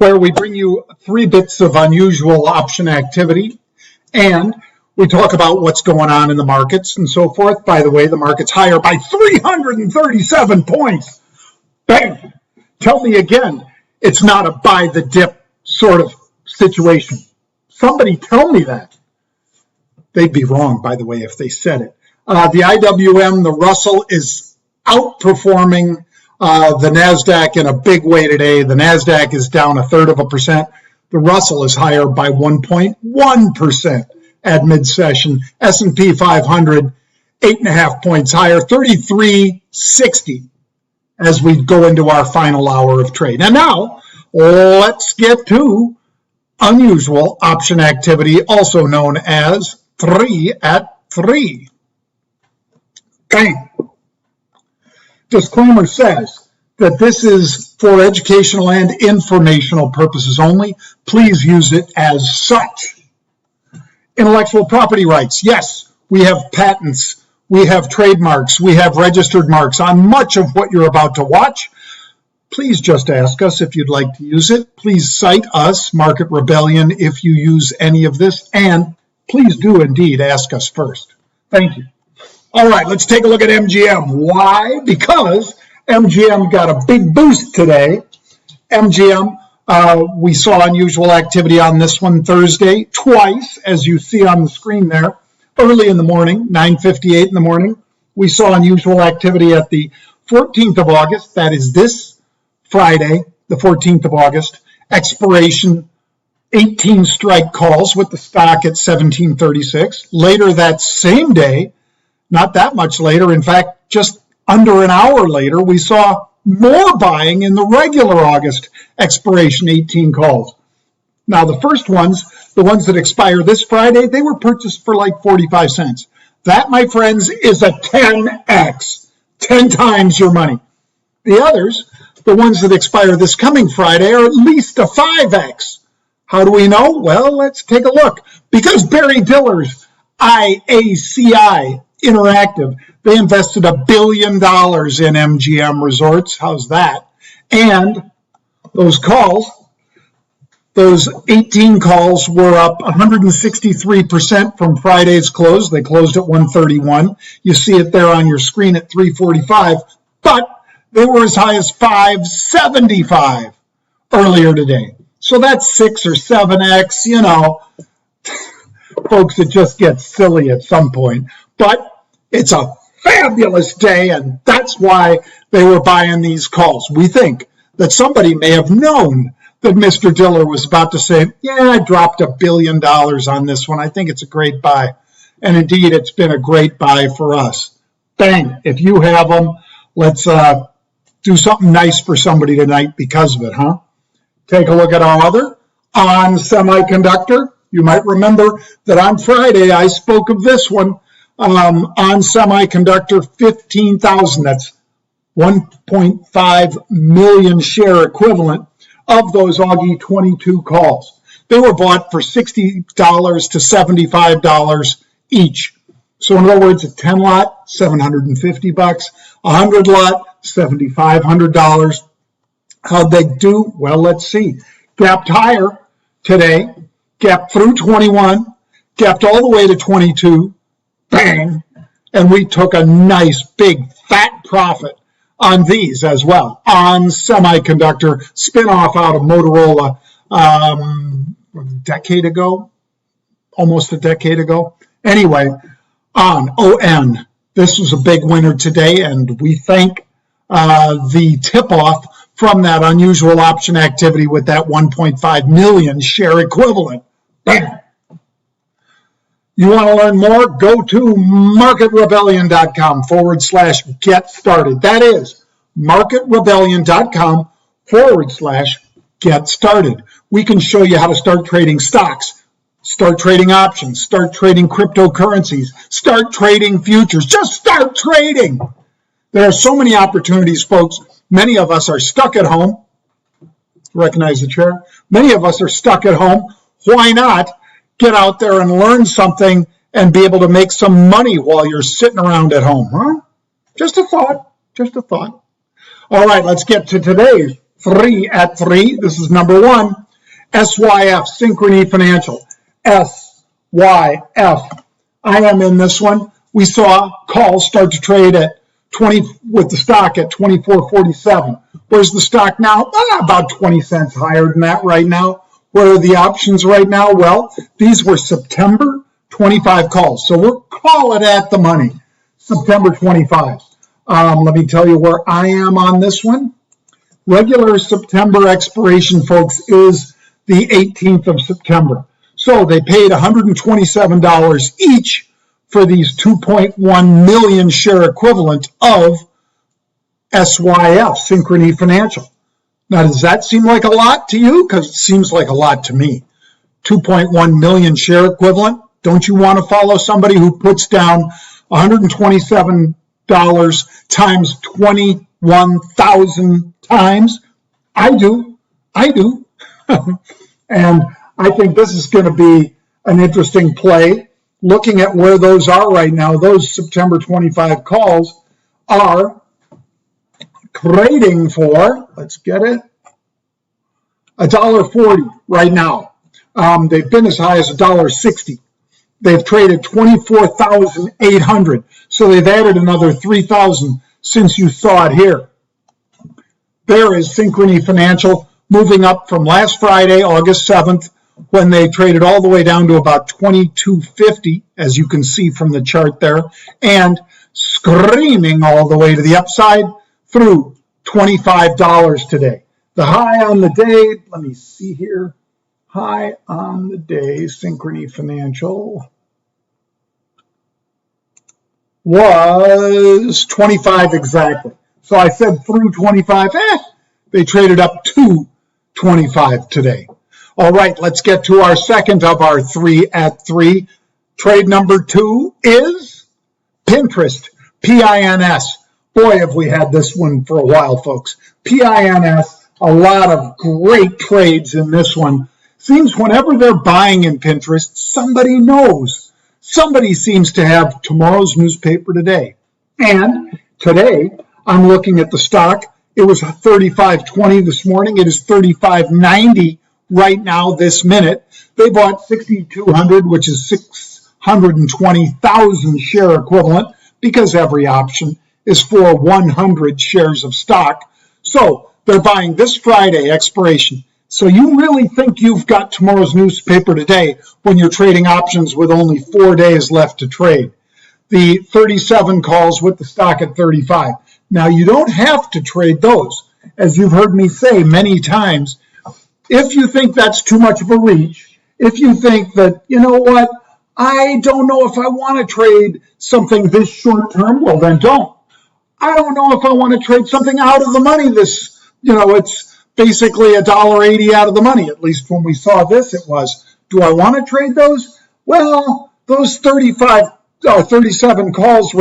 where we bring you 3 bits of unusual option activity, and we talk about what's going on in the markets and so forth. By the way, the market's higher by 337 points. Bang! Tell me again, it's not a buy the dip sort of situation. Somebody tell me that. They'd be wrong, by the way, if they said it. The IWM, the Russell, is outperforming the NASDAQ in a big way today. The NASDAQ is down 1/3%. The Russell is higher by 1.1% at mid-session. S&P 500, 8.5 points higher, 3360 as we go into our final hour of trade. And now, let's get to unusual option activity, also known as 3 at 3. Bang! Disclaimer says that this is for educational and informational purposes only. Please use it as such. Intellectual property rights. Yes, we have patents, we have trademarks, we have registered marks on much of what you're about to watch. Please just ask us if you'd like to use it. Please cite us, Market Rebellion, if you use any of this, and please do indeed ask us first. Thank you. All right, let's take a look at MGM. Why? Because MGM got a big boost today. MGM, we saw unusual activity on this one Thursday, twice, as you see on the screen there. Early in the morning, 9:58 in the morning, we saw unusual activity at the 14th of August. That is this Friday, the 14th of August. Expiration, 18 strike calls with the stock at 1736. Later that same day, not that much later, in fact, just under an hour later, we saw more buying in the regular August expiration, 18 calls. Now, the first ones, the ones that expire this Friday, they were purchased for like 45 cents. That, my friends, is a 10x, 10 times your money. The others, the ones that expire this coming Friday, are at least a 5x. How do we know? Well, let's take a look. Because Barry Diller's IACI Interactive, they invested $1 billion in MGM Resorts. How's that? And those calls, those 18 calls were up 163% from Friday's close. They closed at 131. You see it there on your screen at 345, but they were as high as 575 earlier today. So that's 6 or 7x, you know. Folks, it just gets silly at some point. But it's a fabulous day, and that's why they were buying these calls. We think that somebody may have known that Mr. Diller was about to say, yeah, I dropped $1 billion on this one. I think it's a great buy. And indeed, it's been a great buy for us. Bang. If you have them, let's do something nice for somebody tonight because of it, huh? Take a look at our other on Semiconductor. You might remember that on Friday, I spoke of this one on Semiconductor, 15,000. That's 1.5 million share equivalent of those Augie 22 calls. They were bought for $60 to $75 each. So in other words, a 10 lot, $750, 100 lot, $7,500. How'd they do? Well, let's see. Gapped higher today, gapped through 21, gapped all the way to 22, bang, and we took a nice big fat profit on these as well, on Semiconductor, spin-off out of Motorola a decade ago, almost a decade ago. Anyway, on ON, this was a big winner today, and we thank the tip-off from that unusual option activity with that 1.5 million share equivalent. Bam! You want to learn more? Go to marketrebellion.com/get started. That is marketrebellion.com/get started. We can show you how to start trading stocks, start trading options, start trading cryptocurrencies, start trading futures. Just start trading. There are so many opportunities, folks. Many of us are stuck at home. Recognize the chair? Many of us are stuck at home. Why not get out there and learn something and be able to make some money while you're sitting around at home, huh? Just a thought, just a thought. All right, let's get to today's 3 at 3. This is number 1. SYF, Synchrony Financial. SYF. I am in this one. We saw calls start to trade at 20 with the stock at 24.47. Where's the stock now? About 20 cents higher than that right now. What are the options right now? Well, these were September 25 calls. So we'll call it at the money. September 25. Let me tell you where I am on this one. Regular September expiration, folks, is the 18th of September. So they paid $127 each for these 2.1 million share equivalent of SYF, Synchrony Financial. Now, does that seem like a lot to you? Because it seems like a lot to me. 2.1 million share equivalent. Don't you want to follow somebody who puts down $127 times 21,000 times? I do. And I think this is going to be an interesting play. Looking at where those are right now, those September 25 calls are trading for, let's get it, $1.40 right now. They've been as high as $1.60. They've traded 24,800. So they've added another 3,000 since you saw it here. There is Synchrony Financial moving up from last Friday, August 7th, when they traded all the way down to about 22.50, as you can see from the chart there, and screaming all the way to the upside through $25 today. The high on the day, let me see here, high on the day, Synchrony Financial, was 25 exactly. So I said through 25, they traded up to 25 today. All right, let's get to our second of our 3 at 3. Trade number 2 is Pinterest, PINS. Boy, have we had this one for a while, folks. PINS, a lot of great trades in this one. Seems whenever they're buying in Pinterest, somebody knows. Somebody seems to have tomorrow's newspaper today. And today, I'm looking at the stock. It was 35.20 this morning. It is 35.90 right now, this minute. They bought 6,200, which is 620,000 share equivalent, because every option is for 100 shares of stock. So they're buying this Friday expiration. So you really think you've got tomorrow's newspaper today when you're trading options with only 4 days left to trade. The 37 calls with the stock at 35. Now, you don't have to trade those. As you've heard me say many times, if you think that's too much of a reach, if you think that, you know what, I don't know if I want to trade something this short term, well, then don't. I don't know if I want to trade something out of the money this, it's basically $1.80 out of the money. At least when we saw this, it was. Do I want to trade those? Well, those 37 calls,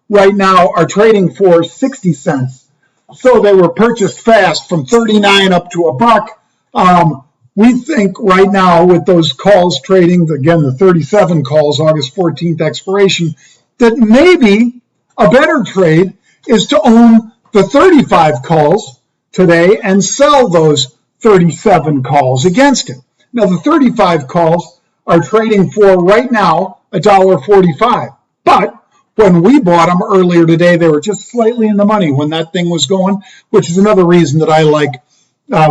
right now are trading for 60 cents. So they were purchased fast from 39 up to $1. We think right now with those calls trading, again, the 37 calls, August 14th expiration, that maybe a better trade is to own the 35 calls today and sell those 37 calls against it. Now, the 35 calls are trading for right now $1.45. But when we bought them earlier today, they were just slightly in the money when that thing was going, which is another reason that I like.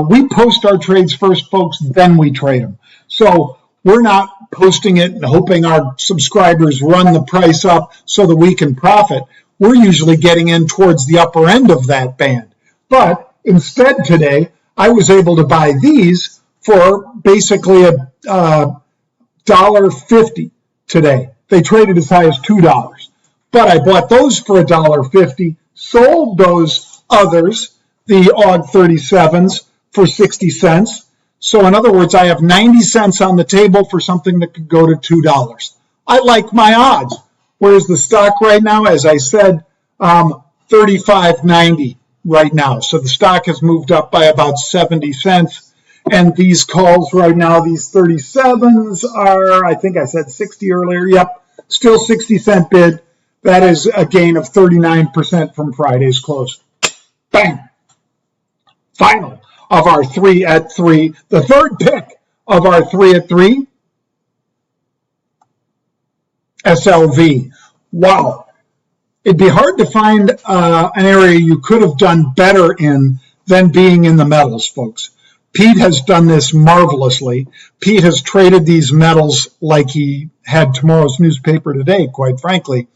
We post our trades first, folks, then we trade them. So we're not posting it and hoping our subscribers run the price up so that we can profit. We're usually getting in towards the upper end of that band. But instead today, I was able to buy these for basically $1.50 today. They traded as high as $2. But I bought those for $1.50, sold those others, the AUG 37s, for 60 cents. So in other words, I have 90 cents on the table for something that could go to $2. I like my odds. Where's the stock right now? As I said, 35.90 right now. So the stock has moved up by about 70 cents. And these calls right now, these 37s are, I think I said 60 earlier. Yep, still 60 cent bid. That is a gain of 39% from Friday's close. Bang. Final of our 3 at 3. The third pick of our 3 at 3, SLV. Wow. It'd be hard to find an area you could have done better in than being in the metals, folks. Pete has done this marvelously. Pete has traded these metals like he had tomorrow's newspaper today, quite frankly.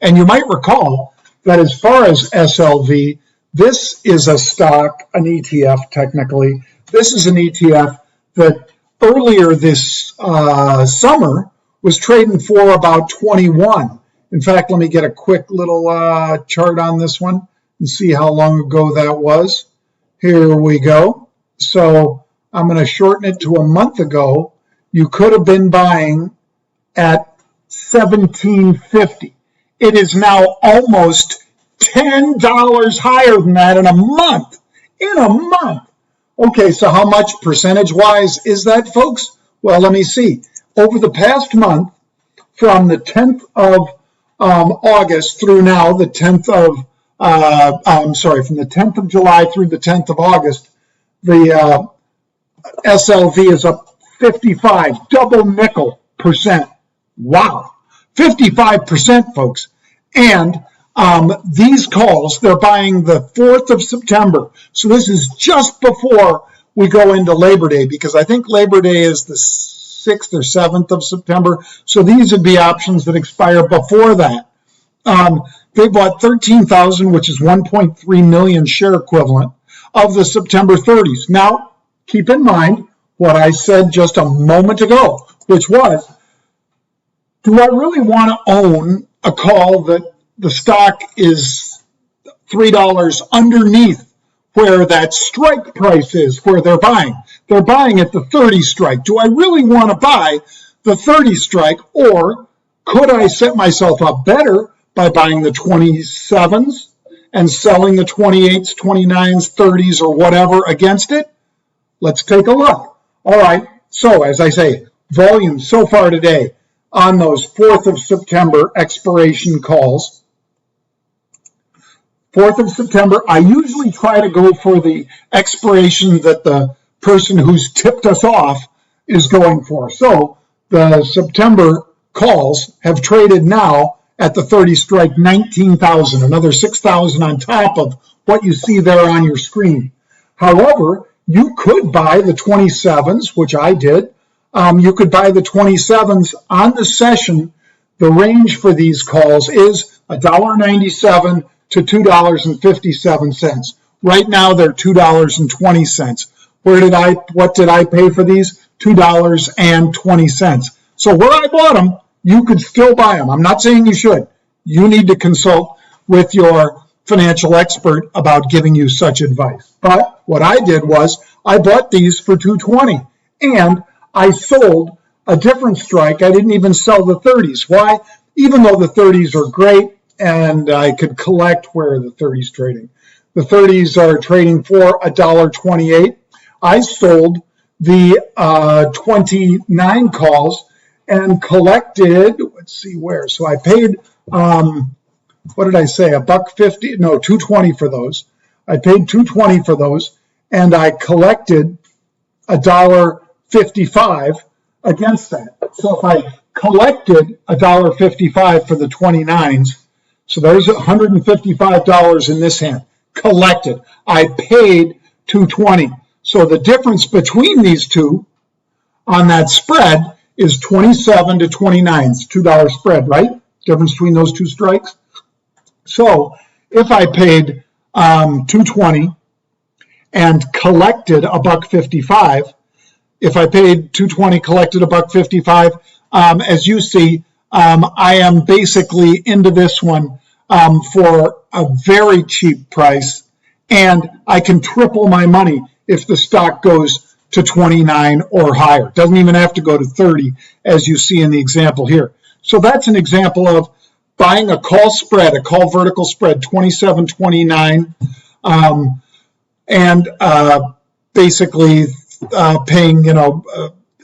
And you might recall that as far as SLV, this is a stock, an ETF technically. This is an ETF that earlier this summer was trading for about 21. In fact, let me get a quick little chart on this one and see how long ago that was. Here we go. So I'm going to shorten it to a month ago. You could have been buying at $17.50. It is now almost $10 higher than that in a month. In a month. Okay, so how much percentage-wise is that, folks? Well, let me see. Over the past month, from the 10th of August through now, the 10th of, from the 10th of July through the 10th of August, the SLV is up 55, double nickel percent. Wow. 55%, folks. And these calls, they're buying the 4th of September. So this is just before we go into Labor Day, because I think Labor Day is the 6th or 7th of September. So these would be options that expire before that. They bought 13,000, which is 1.3 million share equivalent of the September 30s. Now, keep in mind what I said just a moment ago, which was, do I really want to own a call that the stock is $3 underneath where that strike price is, where they're buying? They're buying at the 30 strike. Do I really want to buy the 30 strike, or could I set myself up better by buying the 27s and selling the 28s, 29s, 30s, or whatever against it? Let's take a look. All right, so as I say, volume so far today on those 4th of September expiration calls. 4th of September, I usually try to go for the expiration that the person who's tipped us off is going for. So the September calls have traded now at the 30 strike 19,000, another 6,000 on top of what you see there on your screen. However, you could buy the 27s, which I did. You could buy the 27s on the session. The range for these calls is $1.97 to $2.57. Right now they're $2.20. What did I pay for these? $2.20. So where I bought them, you could still buy them. I'm not saying you should. You need to consult with your financial expert about giving you such advice. But what I did was I bought these for $2.20 and I sold a different strike. I didn't even sell the 30s. Why? Even though the 30s are great and I could collect where are the 30s trading. The 30s are trading for $1.28. I sold the 29 calls and collected, let's see where. So I paid, what did I say, $1.50? No, $2.20 for those. I paid $2.20 for those, and I collected $1.55 against that. So if I collected $1.55 for the 29s, so there's $155 in this hand, collected. I paid $2.20. So the difference between these two on that spread is 27 to 29. It's $2 spread, right? Difference between those two strikes. So if I paid $2.20 and collected $1.55, if I paid $2.20, collected $1.55, as you see, I am basically into this one for a very cheap price, and I can triple my money if the stock goes to 29 or higher. Doesn't even have to go to 30, as you see in the example here. So that's an example of buying a call spread, a call vertical spread, 27.29, and basically paying,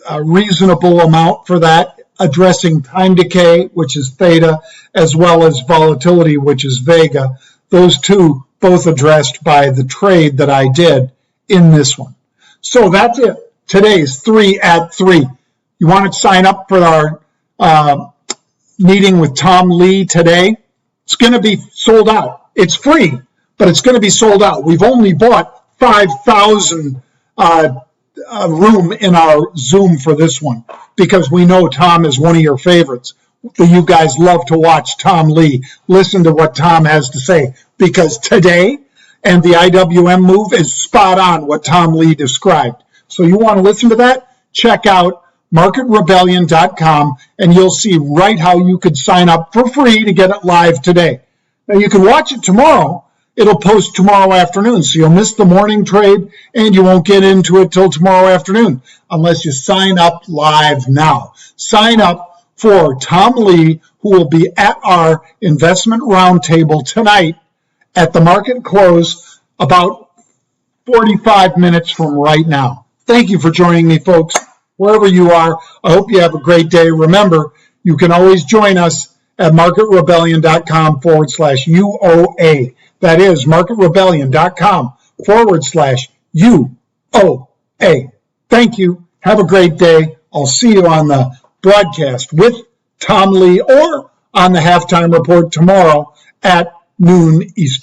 a reasonable amount for that, addressing time decay, which is theta, as well as volatility, which is vega. Those two both addressed by the trade that I did in this one. So that's it. Today's 3 at 3. You want to sign up for our meeting with Tom Lee today? It's going to be sold out. It's free, but it's going to be sold out. We've only bought 5,000 room in our Zoom for this one because we know Tom is one of your favorites. You guys love to watch Tom Lee. Listen to what Tom has to say because today and the IWM move is spot on what Tom Lee described. So you want to listen to that? Check out marketrebellion.com and you'll see right how you could sign up for free to get it live today. Now you can watch it tomorrow. It'll post tomorrow afternoon, so you'll miss the morning trade and you won't get into it till tomorrow afternoon unless you sign up live now. Sign up for Tom Lee, who will be at our investment roundtable tonight at the market close about 45 minutes from right now. Thank you for joining me, folks. Wherever you are, I hope you have a great day. Remember, you can always join us at marketrebellion.com/UOA. That is marketrebellion.com/UOA. Thank you. Have a great day. I'll see you on the broadcast with Tom Lee or on the halftime report tomorrow at noon Eastern.